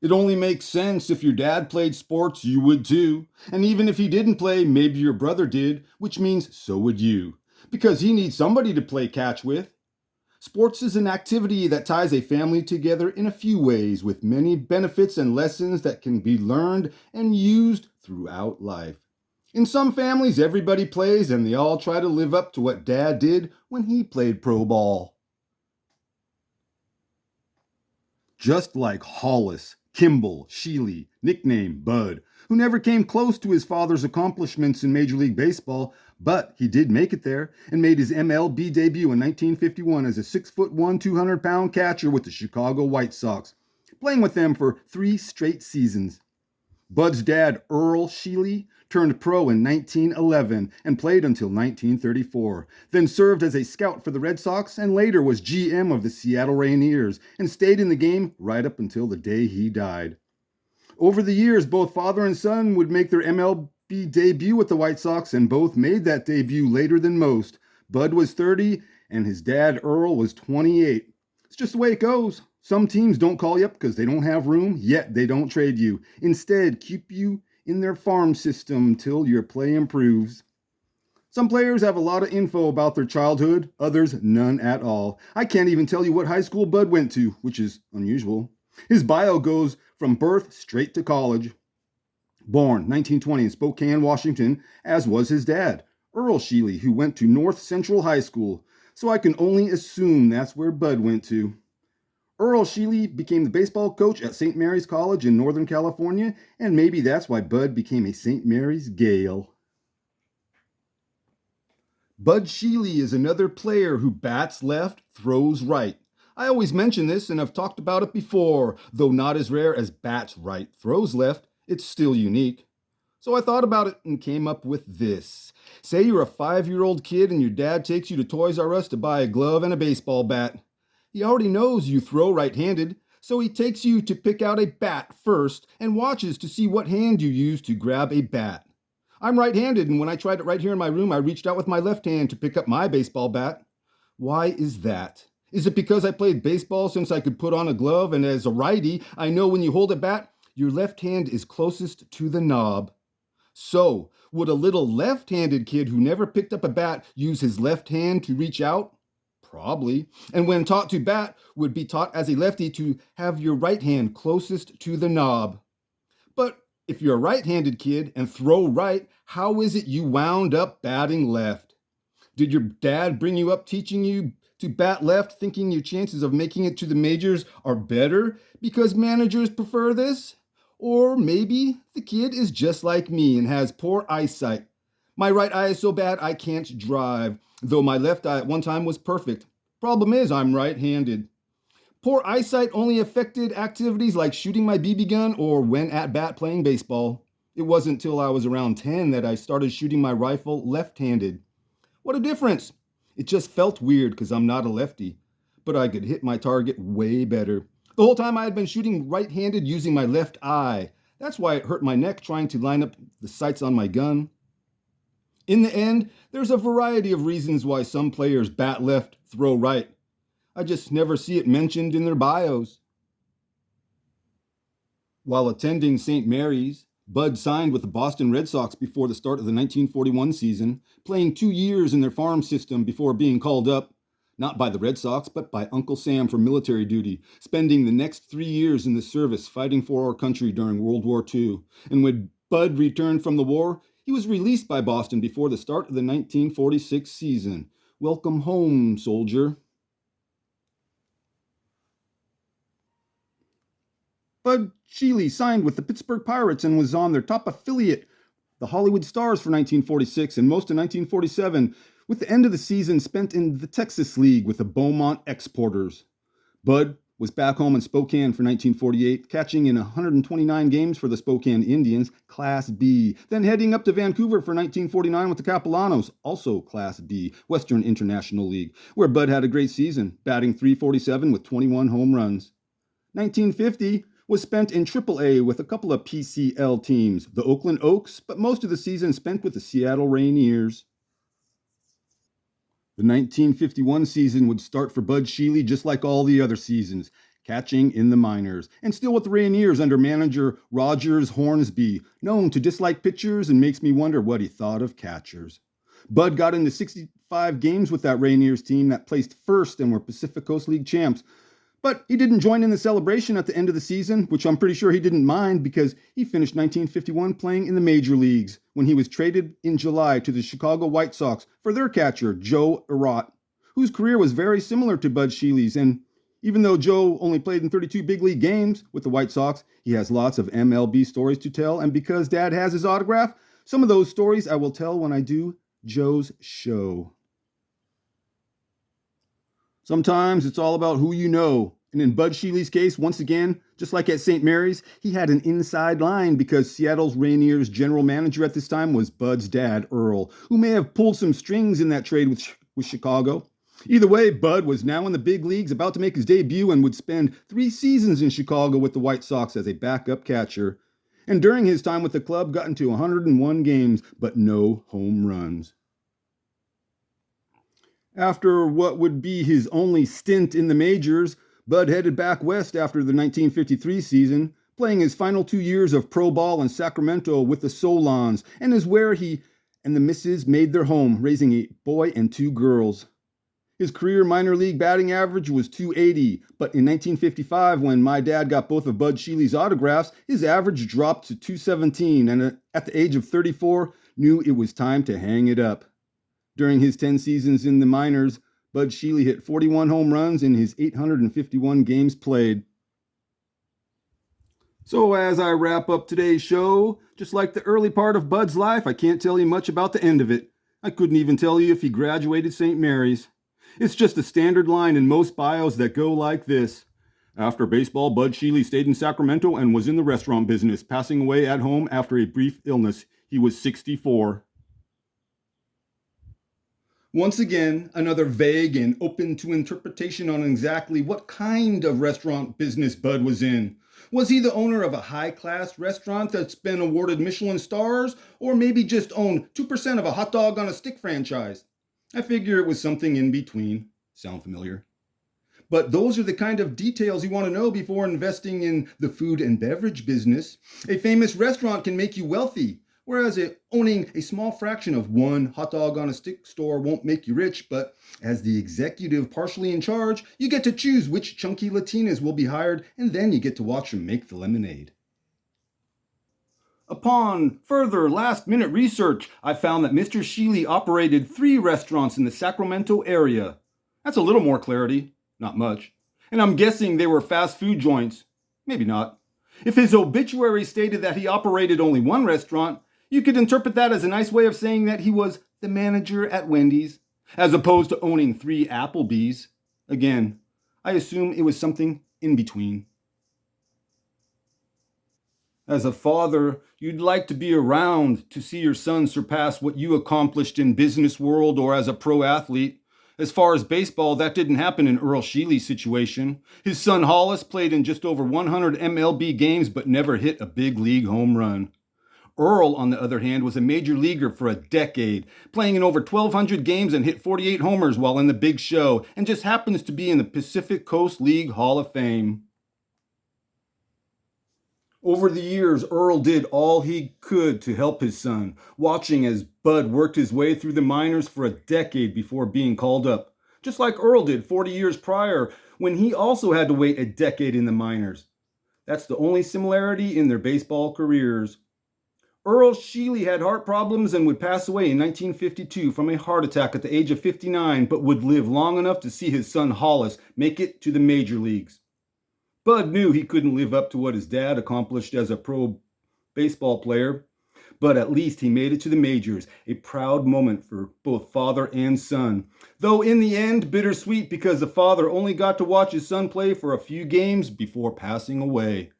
It only makes sense. If your dad played sports, you would too. And even if he didn't play, maybe your brother did, which means so would you. Because he needs somebody to play catch with. Sports is an activity that ties a family together in a few ways, with many benefits and lessons that can be learned and used throughout life. In some families, everybody plays and they all try to live up to what dad did when he played pro ball. Just like Hollis, Kimball, Sheely, nicknamed Bud, who never came close to his father's accomplishments in Major League Baseball, but he did make it there and made his MLB debut in 1951 as a 6'1", 200-pound catcher with the Chicago White Sox, playing with them for 3 straight seasons. Bud's dad, Earl Sheely, turned pro in 1911 and played until 1934, then served as a scout for the Red Sox and later was GM of the Seattle Rainiers and stayed in the game right up until the day he died. Over the years, both father and son would make their MLB debut with the White Sox, and both made that debut later than most. Bud was 30 and his dad, Earl, was 28. It's just the way it goes. Some teams don't call you up because they don't have room, yet they don't trade you. Instead, keep you in their farm system till your play improves. Some players have a lot of info about their childhood, others none at all. I can't even tell you what high school Bud went to, which is unusual. His bio goes from birth straight to college. Born 1920 in Spokane, Washington, as was his dad, Earl Sheely, who went to North Central High School, so I can only assume that's where Bud went to. Earl Sheely became the baseball coach at St. Mary's College in Northern California, and maybe that's why Bud became a St. Mary's Gale. Bud Sheely is another player who bats left, throws right. I always mention this and I've talked about it before, though not as rare as bats right, throws left, it's still unique. So I thought about it and came up with this. Say you're a 5-year-old kid and your dad takes you to Toys R Us to buy a glove and a baseball bat. He already knows you throw right-handed, so he takes you to pick out a bat first and watches to see what hand you use to grab a bat. I'm right-handed, and when I tried it right here in my room, I reached out with my left hand to pick up my baseball bat. Why is that? Is it because I played baseball since I could put on a glove, and as a righty, I know when you hold a bat, your left hand is closest to the knob? So, would a little left-handed kid who never picked up a bat use his left hand to reach out? Probably. And when taught to bat, would be taught as a lefty to have your right hand closest to the knob. But if you're a right-handed kid and throw right, how is it you wound up batting left? Did your dad bring you up teaching you to bat left, thinking your chances of making it to the majors are better because managers prefer this? Or maybe the kid is just like me and has poor eyesight. My right eye is so bad I can't drive, though my left eye at one time was perfect. Problem is, I'm right-handed. Poor eyesight only affected activities like shooting my BB gun or when at bat playing baseball. It wasn't until I was around 10 that I started shooting my rifle left-handed. What a difference! It just felt weird because I'm not a lefty, but I could hit my target way better. The whole time I had been shooting right-handed using my left eye. That's why it hurt my neck trying to line up the sights on my gun. In the end, there's a variety of reasons why some players bat left, throw right. I just never see it mentioned in their bios. While attending St. Mary's, Bud signed with the Boston Red Sox before the start of the 1941 season, playing 2 years in their farm system before being called up, not by the Red Sox, but by Uncle Sam for military duty, spending the next 3 years in the service fighting for our country during World War II. And when Bud returned from the war, he was released by Boston before the start of the 1946 season. Welcome home, soldier. Bud Sheely signed with the Pittsburgh Pirates and was on their top affiliate, the Hollywood Stars, for 1946 and most of 1947, with the end of the season spent in the Texas League with the Beaumont Exporters. Bud was back home in Spokane for 1948, catching in 129 games for the Spokane Indians, Class B, then heading up to Vancouver for 1949 with the Capellanos, also Class B, Western International League, where Bud had a great season, batting .347 with 21 home runs. 1950 was spent in AAA with a couple of PCL teams, the Oakland Oaks, but most of the season spent with the Seattle Rainiers. The 1951 season would start for Bud Sheely just like all the other seasons, catching in the minors, and still with the Rainiers under manager Rogers Hornsby, known to dislike pitchers and makes me wonder what he thought of catchers. Bud got into 65 games with that Rainiers team that placed first and were Pacific Coast League champs. But he didn't join in the celebration at the end of the season, which I'm pretty sure he didn't mind because he finished 1951 playing in the major leagues when he was traded in July to the Chicago White Sox for their catcher, Joe Earl, whose career was very similar to Bud Shealy's. And even though Joe only played in 32 big league games with the White Sox, he has lots of MLB stories to tell. And because Dad has his autograph, some of those stories I will tell when I do Joe's show. Sometimes it's all about who you know. And in Bud Shealy's case, once again, just like at St. Mary's, he had an inside line because Seattle's Rainiers general manager at this time was Bud's dad, Earl, who may have pulled some strings in that trade with Chicago. Either way, Bud was now in the big leagues, about to make his debut, and would spend 3 seasons in Chicago with the White Sox as a backup catcher. And during his time with the club, got into 101 games, but no home runs. After what would be his only stint in the majors, Bud headed back west after the 1953 season, playing his final 2 years of pro ball in Sacramento with the Solons, and is where he and the missus made their home, raising a boy and 2 girls. His career minor league batting average was .280, but in 1955, when my dad got both of Bud Shealy's autographs, his average dropped to .217, and at the age of 34, knew it was time to hang it up. During his 10 seasons in the minors, Bud Shealy hit 41 home runs in his 851 games played. So as I wrap up today's show, just like the early part of Bud's life, I can't tell you much about the end of it. I couldn't even tell you if he graduated St. Mary's. It's just a standard line in most bios that go like this. After baseball, Bud Shealy stayed in Sacramento and was in the restaurant business, passing away at home after a brief illness. He was 64. Once again, another vague and open to interpretation on exactly what kind of restaurant business Bud was in. Was he the owner of a high-class restaurant that's been awarded Michelin stars, or maybe just owned 2% of a hot dog on a stick franchise? I figure it was something in between. Sound familiar? But those are the kind of details you want to know before investing in the food and beverage business. A famous restaurant can make you wealthy, whereas owning a small fraction of one hot dog on a stick store won't make you rich, but as the executive partially in charge, you get to choose which chunky Latinas will be hired, and then you get to watch them make the lemonade. Upon further last-minute research, I found that Mr. Shealy operated 3 restaurants in the Sacramento area. That's a little more clarity, not much. And I'm guessing they were fast food joints. Maybe not. If his obituary stated that he operated only 1 restaurant, you could interpret that as a nice way of saying that he was the manager at Wendy's, as opposed to owning 3 Applebee's. Again, I assume it was something in between. As a father, you'd like to be around to see your son surpass what you accomplished in business world or as a pro athlete. As far as baseball, that didn't happen in Earl Shealy's situation. His son Hollis played in just over 100 MLB games but never hit a big league home run. Earl, on the other hand, was a major leaguer for a decade, playing in over 1,200 games and hit 48 homers while in the big show, and just happens to be in the Pacific Coast League Hall of Fame. Over the years, Earl did all he could to help his son, watching as Bud worked his way through the minors for a decade before being called up, just like Earl did 40 years prior when he also had to wait a decade in the minors. That's the only similarity in their baseball careers. Earl Shealy had heart problems and would pass away in 1952 from a heart attack at the age of 59, but would live long enough to see his son Hollis make it to the major leagues. Bud knew he couldn't live up to what his dad accomplished as a pro baseball player, but at least he made it to the majors, a proud moment for both father and son. Though in the end, bittersweet because the father only got to watch his son play for a few games before passing away.